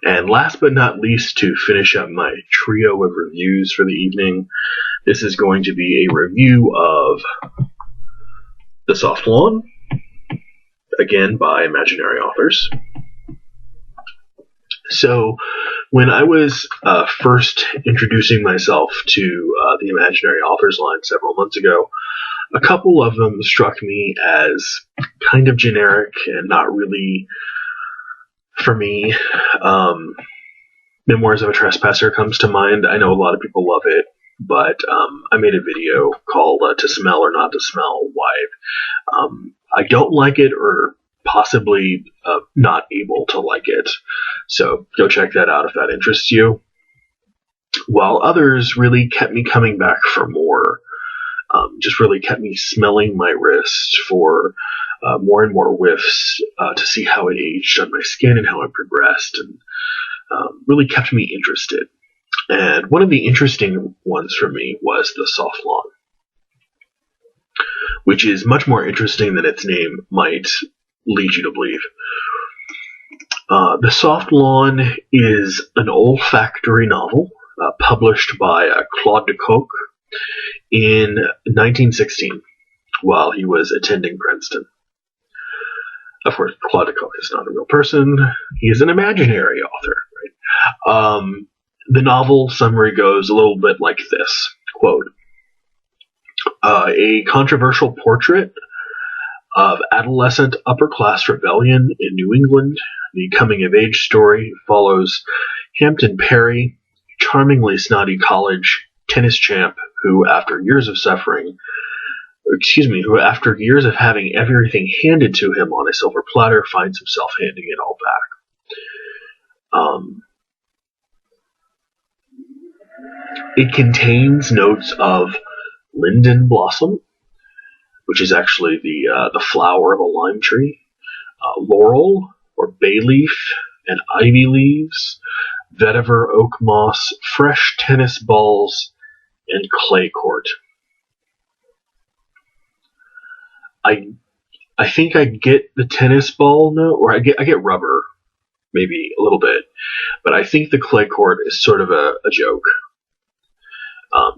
And last but not least, to finish up my trio of reviews for the evening, this is going to be a review of The Soft Lawn, again by Imaginary Authors. So, when I was first introducing myself to the Imaginary Authors line several months ago, a couple of them struck me as kind of generic and not really for me. Memoirs of a Trespasser comes to mind. I know a lot of people love it, but I made a video called To Smell or Not to Smell, why I don't like it or possibly not able to like it. So go check that out if that interests you. While others really kept me coming back for more, just really kept me smelling my wrist for more and more whiffs to see how it aged on my skin and how it progressed, and really kept me interested. And one of the interesting ones for me was The Soft Lawn, which is much more interesting than its name might lead you to believe. The Soft Lawn is an olfactory novel published by Claude de Kock in 1916 while he was attending Princeton. Of course, Claude de Kock is not a real person. He is an imaginary author. Right? The novel summary goes a little bit like this, quote, a controversial portrait of adolescent upper-class rebellion in New England. The coming-of-age story follows Hampton Perry, a charmingly snotty college tennis champ who, after years of having everything handed to him on a silver platter, finds himself handing it all back. It contains notes of linden blossom, which is actually the flower of a lime tree, laurel or bay leaf and ivy leaves, vetiver oak moss, fresh tennis balls, and clay court. I think I get the tennis ball note, or I get rubber, maybe a little bit, but I think the clay court is sort of a joke.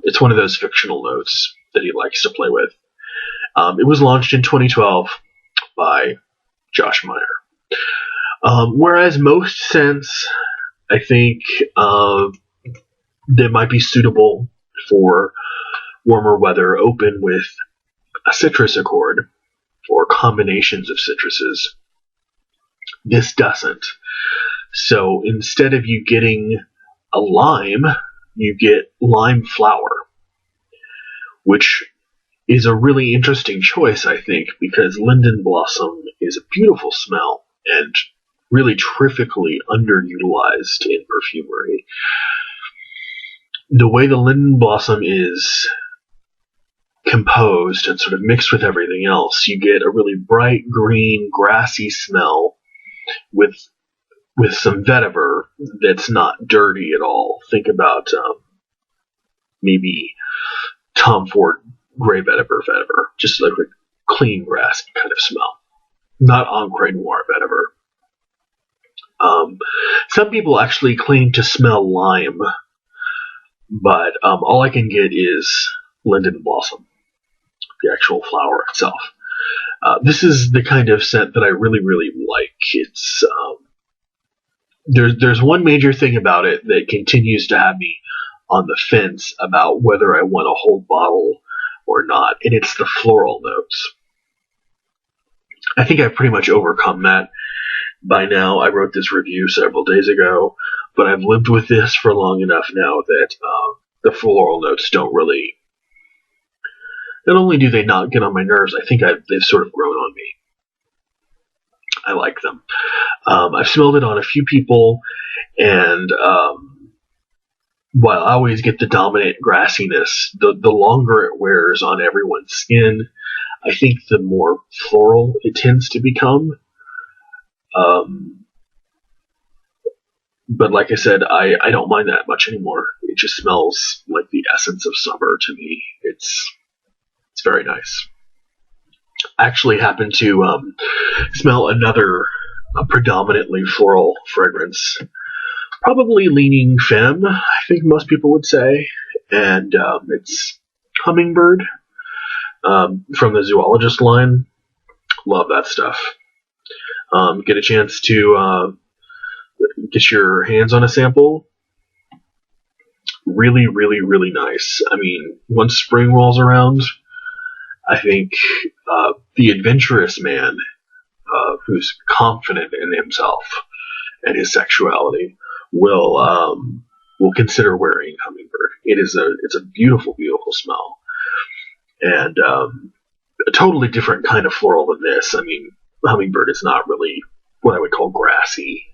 It's one of those fictional notes that he likes to play with. It was launched in 2012 by Josh Meyer. Whereas most scents, I think, that might be suitable for warmer weather, open with a citrus accord or combinations of citruses. This doesn't. So instead of you getting a lime, you get lime flower, which is a really interesting choice, I think, because linden blossom is a beautiful smell and really terrifically underutilized in perfumery. The way the linden blossom is composed and sort of mixed with everything else, you get a really bright green, grassy smell with some vetiver that's not dirty at all. Think about maybe Tom Ford gray vetiver, just like a clean, grassy kind of smell. Not Encre Noir vetiver. Some people actually claim to smell lime, but all I can get is linden blossom, the actual flower itself. This is the kind of scent that I really, really like. It's there's one major thing about it that continues to have me on the fence about whether I want a whole bottle or not, and it's the floral notes. I think I've pretty much overcome that by now. I wrote this review several days ago, but I've lived with this for long enough now that the floral notes don't really. Not only do they not get on my nerves, I think they've sort of grown on me. I like them. I've smelled it on a few people, and while I always get the dominant grassiness, the longer it wears on everyone's skin, I think the more floral it tends to become. But like I said, I don't mind that much anymore. It just smells like the essence of summer to me. It's very nice. I actually happen to smell another predominantly floral fragrance probably leaning femme, I think most people would say. And it's Hummingbird from the Zoologist line. Love that stuff. Get a chance to get your hands on a sample. Really, really, really nice. I mean, once spring rolls around, I think the adventurous man who's confident in himself and his sexuality will consider wearing Hummingbird. It's a beautiful, beautiful smell, and a totally different kind of floral than this. I mean, Hummingbird is not really what I would call grassy.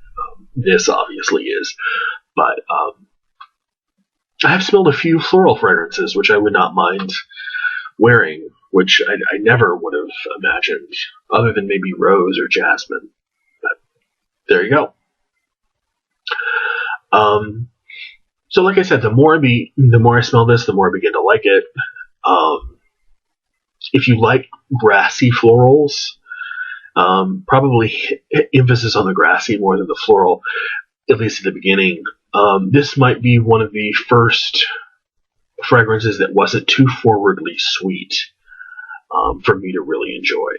This obviously is, but I have smelled a few floral fragrances which I would not mind wearing, which I never would have imagined, other than maybe rose or jasmine. But there you go. So like I said, the more I smell this, the more I begin to like it. If you like grassy florals, probably emphasis on the grassy more than the floral, at least at the beginning. This might be one of the first fragrances that wasn't too forwardly sweet for me to really enjoy.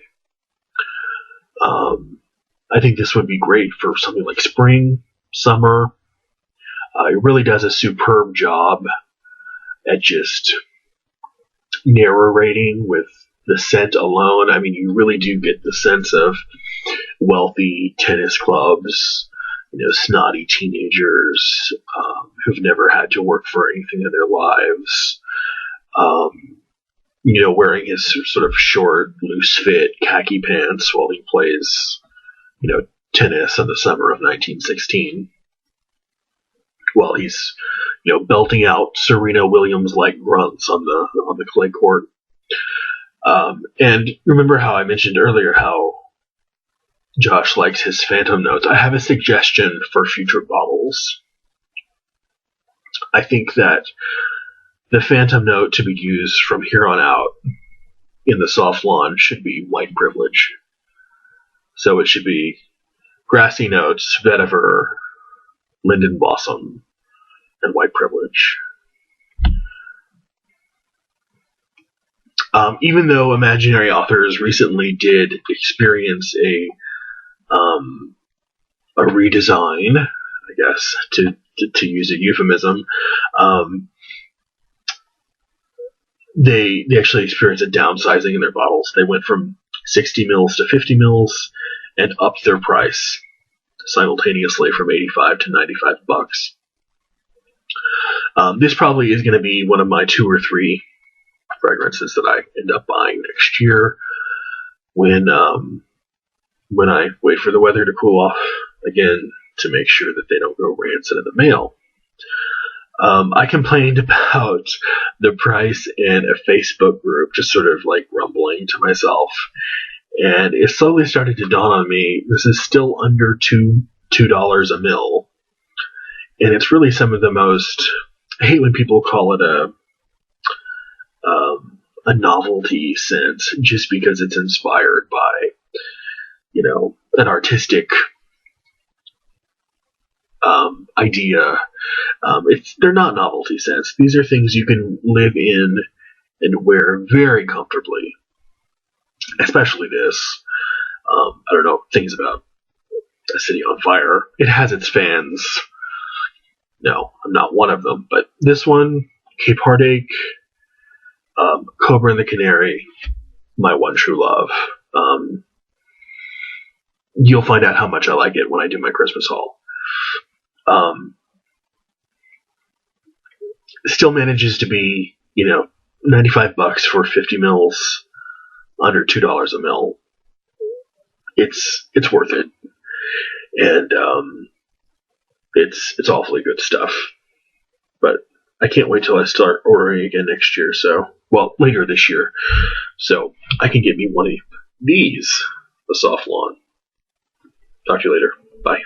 I think this would be great for something like spring, summer. It really does a superb job at just narrating with the scent alone. I mean, you really do get the sense of wealthy tennis clubs, snotty teenagers who've never had to work for anything in their lives. Wearing his sort of short, loose fit khaki pants while he plays, tennis in the summer of 1916. While he's, belting out Serena Williams-like grunts on the clay court. And remember how I mentioned earlier how Josh likes his phantom notes. I have a suggestion for future bottles. I think that the phantom note to be used from here on out in the soft lawn should be white privilege. So it should be grassy notes, vetiver, linden blossom, and white privilege. Even though imaginary authors recently did experience a redesign, I guess, to use a euphemism, they actually experienced a downsizing in their bottles. They went from 60 mils to 50 mils and upped their price simultaneously from $85 to $95. This probably is going to be one of my 2 or 3 fragrances that I end up buying next year when I wait for the weather to cool off again to make sure that they don't go rancid in the mail. I complained about the price in a Facebook group, just sort of like rumbling to myself. And it slowly started to dawn on me, this is still under $2 a mil. And it's really some of the most, I hate when people call it a novelty scent just because it's inspired by, an artistic idea. They're not novelty scents. These are things you can live in and wear very comfortably. Especially this. I don't know things about A City on Fire. It has its fans. No, I'm not one of them. But this one, Cape Heartache, Cobra and the Canary, my one true love. You'll find out how much I like it when I do my Christmas haul. Still manages to be, $95 for 50 mils, under $2 a mil. It's worth it, and it's awfully good stuff. But I can't wait till I start ordering again next year. Later this year, so I can get me one of these, the Soft Lawn. Talk to you later. Bye.